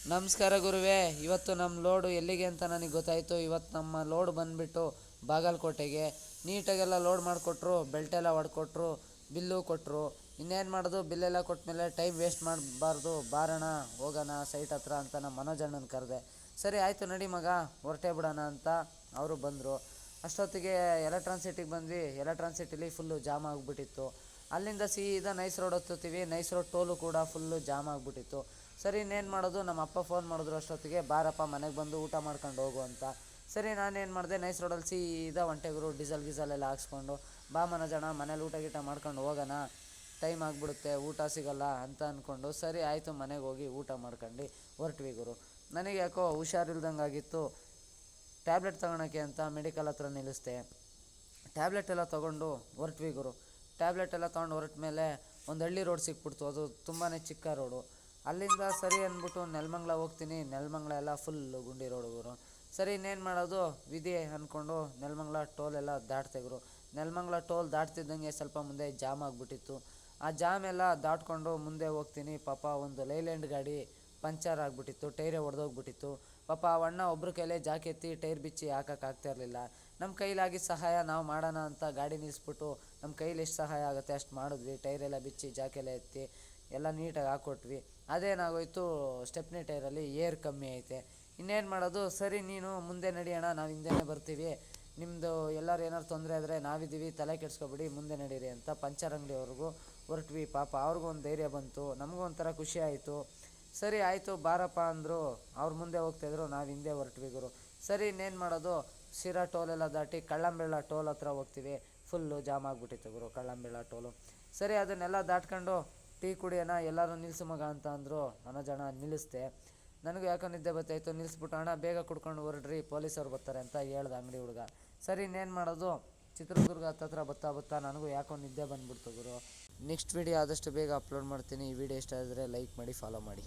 ನಮಸ್ಕಾರ ಗುರುವೇ. ಇವತ್ತು ನಮ್ಮ ಲೋಡು ಎಲ್ಲಿಗೆ ಅಂತ ನನಗೆ ಗೊತ್ತಾಯಿತು. ಇವತ್ತು ನಮ್ಮ ಲೋಡ್ ಬಂದುಬಿಟ್ಟು ಬಾಗಲಕೋಟೆಗೆ. ನೀಟಾಗೆಲ್ಲ ಲೋಡ್ ಮಾಡಿಕೊಟ್ರು, ಬೆಲ್ಟೆಲ್ಲ ಹೊಡ್ಕೊಟ್ರು, ಬಿಲ್ಲು ಕೊಟ್ಟರು. ಇನ್ನೇನು ಮಾಡೋದು, ಬಿಲ್ಲೆಲ್ಲ ಕೊಟ್ಟಮೇಲೆ ಟೈಮ್ ವೇಸ್ಟ್ ಮಾಡಬಾರ್ದು, ಬಾರೋಣ ಹೋಗೋಣ ಸೈಟ್ ಹತ್ರ ಅಂತ ನಮ್ಮ ಮನೋಜಣ್ಣನ ಕರೆದೆ. ಸರಿ ಆಯಿತು ನಡಿ ಮಗ, ಹೊರಟೇ ಬಿಡೋಣ ಅಂತ ಅವರು ಬಂದರು. ಅಷ್ಟೊತ್ತಿಗೆ ಎಲೆಕ್ಟ್ರಾನ್ ಸಿಟಿಗೆ ಬಂದ್ವಿ. ಎಲೆಕ್ಟ್ರಾನ್ ಸಿಟಿಲಿ ಫುಲ್ಲು ಜಾಮ್ ಆಗಿಬಿಟ್ಟಿತ್ತು. ಅಲ್ಲಿಂದ ಸೀದಾ ನೈಸ್ ರೋಡ್ ಹತ್ತುತ್ತೀವಿ. ನೈಸ್ ರೋಡ್ ಟೋಲು ಕೂಡ ಫುಲ್ಲು ಜಾಮ್ ಆಗಿಬಿಟ್ಟಿತ್ತು. ಸರಿ ಇನ್ನೇನು ಮಾಡೋದು, ನಮ್ಮ ಅಪ್ಪ ಫೋನ್ ಮಾಡಿದ್ರು ಅಷ್ಟೊತ್ತಿಗೆ, ಬಾರಪ್ಪ ಮನೆಗೆ ಬಂದು ಊಟ ಮಾಡ್ಕೊಂಡು ಹೋಗು ಅಂತ. ಸರಿ ನಾನೇನು ಮಾಡಿದೆ, ನೈಸ್ ರೋಡಲ್ಲಿ ಸೀದಾ ಹೊಂಟೆಗುರು. ಡೀಸೆಲ್ ಎಲ್ಲ ಹಾಕ್ಸ್ಕೊಂಡು, ಬಾ ಮನೋಜಣ ಮನೇಲಿ ಊಟ ಗೀಟ ಮಾಡ್ಕೊಂಡು ಹೋಗೋಣ, ಟೈಮ್ ಆಗಿಬಿಡುತ್ತೆ, ಊಟ ಸಿಗೋಲ್ಲ ಅಂತ ಅಂದ್ಕೊಂಡು, ಸರಿ ಆಯಿತು ಮನೆಗೆ ಹೋಗಿ ಊಟ ಮಾಡ್ಕೊಂಡು ಹೊರಟ್ವಿ ಗುರು. ನನಗೆ ಯಾಕೋ ಹುಷಾರಿಲ್ದಂಗೆ ಆಗಿತ್ತು. ಟ್ಯಾಬ್ಲೆಟ್ ತೊಗೊಳಕ್ಕೆ ಅಂತ ಮೆಡಿಕಲ್ ಹತ್ರ ನಿಲ್ಲಿಸ್ದೆ. ಟ್ಯಾಬ್ಲೆಟ್ ಎಲ್ಲ ತೊಗೊಂಡು ಹೊರಟ್ವಿ ಗುರು. ಟ್ಯಾಬ್ಲೆಟ್ ಎಲ್ಲ ತೊಗೊಂಡು ಹೊರಟ ಮೇಲೆ ಒಂದು ಹಳ್ಳಿ ರೋಡ್ ಸಿಕ್ಬಿಡ್ತು. ಅದು ತುಂಬಾ ಚಿಕ್ಕ ರೋಡು. ಅಲ್ಲಿಂದ ಸರಿ ಅಂದ್ಬಿಟ್ಟು ನೆಲಮಂಗ್ಲ ಹೋಗ್ತೀನಿ. ನೆಲಮಂಗ್ಲ ಎಲ್ಲ ಫುಲ್ಲು ಗುಂಡಿ ರೋಡು ಗುರು. ಸರಿ ಇನ್ನೇನು ಮಾಡೋದು, ವಿಧಿ ಅಂದ್ಕೊಂಡು ನೆಲಮಂಗ್ಲ ಟೋಲ್ ಎಲ್ಲ ದಾಟ್ತೆಗುರು. ನೆಲಮಂಗ್ಲ ಟೋಲ್ ದಾಟ್ತಿದ್ದಂಗೆ ಸ್ವಲ್ಪ ಮುಂದೆ ಜಾಮ್ ಆಗಿಬಿಟ್ಟಿತ್ತು. ಆ ಜಾಮ್ ಎಲ್ಲ ದಾಟ್ಕೊಂಡು ಮುಂದೆ ಹೋಗ್ತೀನಿ. ಪಾಪ ಒಂದು ಲೈಲ್ಯಾಂಡ್ ಗಾಡಿ ಪಂಚರ್ ಆಗಿಬಿಟ್ಟಿತ್ತು, ಟೈರೇ ಒಡೆದೋಗ್ಬಿಟ್ಟಿತ್ತು. ಪಾಪ ಆ ಅಣ್ಣ ಒಬ್ರ ಕೈಲೇ ಜಾಕೆತ್ತಿ ಟೈರ್ ಬಿಚ್ಚಿ ಹಾಕೋಕ್ಕಾಗ್ತಾಯಿರಲಿಲ್ಲ. ನಮ್ಮ ಕೈಲಾಗಿ ಸಹಾಯ ನಾವು ಮಾಡೋಣ ಅಂತ ಗಾಡಿ ನಿಲ್ಲಿಸ್ಬಿಟ್ಟು ನಮ್ಮ ಕೈಲಿ ಎಷ್ಟು ಸಹಾಯ ಆಗುತ್ತೆ ಅಷ್ಟು ಮಾಡಿದ್ವಿ. ಟೈರೆಲ್ಲ ಬಿಚ್ಚಿ ಜಾಕೆಲ್ಲ ಎತ್ತಿ ಎಲ್ಲ ನೀಟಾಗಿ ಹಾಕ್ಕೊಟ್ವಿ. ಅದೇನಾಗೋಯ್ತು, ಸ್ಟೆಪ್ನಿ ಟೈರಲ್ಲಿ ಏರ್ ಕಮ್ಮಿ ಐತೆ. ಇನ್ನೇನು ಮಾಡೋದು, ಸರಿ ನೀನು ಮುಂದೆ ನಡಿಯೋಣ, ನಾವು ಹಿಂದೆನೇ ಬರ್ತೀವಿ, ನಿಮ್ಮದು ಎಲ್ಲರೂ ಏನಾರು ತೊಂದರೆ ಆದರೆ ನಾವಿದ್ದೀವಿ, ತಲೆ ಕೆಡಿಸ್ಕೊಬಿಡಿ, ಮುಂದೆ ನಡೀರಿ ಅಂತ ಪಂಚರ್ ಅಂಗಡಿಯವ್ರಿಗೂ ಹೊರಟ್ವಿ. ಪಾಪ ಅವ್ರಿಗೂ ಒಂದು ಧೈರ್ಯ ಬಂತು, ನಮಗೂ ಒಂಥರ ಖುಷಿ ಆಯಿತು. ಸರಿ ಆಯಿತು ಬಾರಪ್ಪ ಅಂದರು. ಅವ್ರು ಮುಂದೆ ಹೋಗ್ತಾಯಿದ್ರು, ನಾವು ಹಿಂದೆ ಹೊರಟ್ವಿ ಗುರು. ಸರಿ ಇನ್ನೇನು ಮಾಡೋದು, ಶಿರಾ ಟೋಲೆಲ್ಲ ದಾಟಿ ಕಳ್ಳಂಬೆಳ್ಳ ಟೋಲ್ ಹತ್ರ ಹೋಗ್ತೀವಿ. ಫುಲ್ಲು ಜಾಮ್ ಆಗಿಬಿಟ್ಟಿತ್ತು ಗುರು ಕಳ್ಳಂಬೆಳ್ಳ ಟೋಲು. ಸರಿ ಅದನ್ನೆಲ್ಲ ದಾಟ್ಕೊಂಡು ಟೀ ಕುಡಿಯೋಣ, ಎಲ್ಲರೂ ನಿಲ್ಲಿಸು ಮಗ ಅಂತ ಅಂದರು. ಮನೋಜಣ್ಣ ನಿಲ್ಲಿಸ್ದೆ. ನನಗೂ ಯಾಕೋ ನಿದ್ದೆ ಬರ್ತಾಯಿತ್ತು. ನಿಲ್ಲಿಸ್ಬಿಟ್ಟು ಅಣ್ಣ ಬೇಗ ಕುಡ್ಕೊಂಡು ಹೊರಡ್ರಿ, ಪೊಲೀಸವ್ರು ಬರ್ತಾರೆ ಅಂತ ಹೇಳ್ದೆ ಅಂಗಡಿ ಹುಡುಗ. ಸರಿ ಇನ್ನೇನು ಮಾಡೋದು, ಚಿತ್ರದುರ್ಗ ಹತ್ತತ್ರ ಬರ್ತಾ ನನಗೂ ಯಾಕೋ ನಿದ್ದೆ ಬಂದುಬಿಡ್ತು ಗುರು. ನೆಕ್ಸ್ಟ್ ವಿಡಿಯೋ ಆದಷ್ಟು ಬೇಗ ಅಪ್ಲೋಡ್ ಮಾಡ್ತೀನಿ. ಈ ವಿಡಿಯೋ ಇಷ್ಟ ಆದರೆ ಲೈಕ್ ಮಾಡಿ, ಫಾಲೋ ಮಾಡಿ.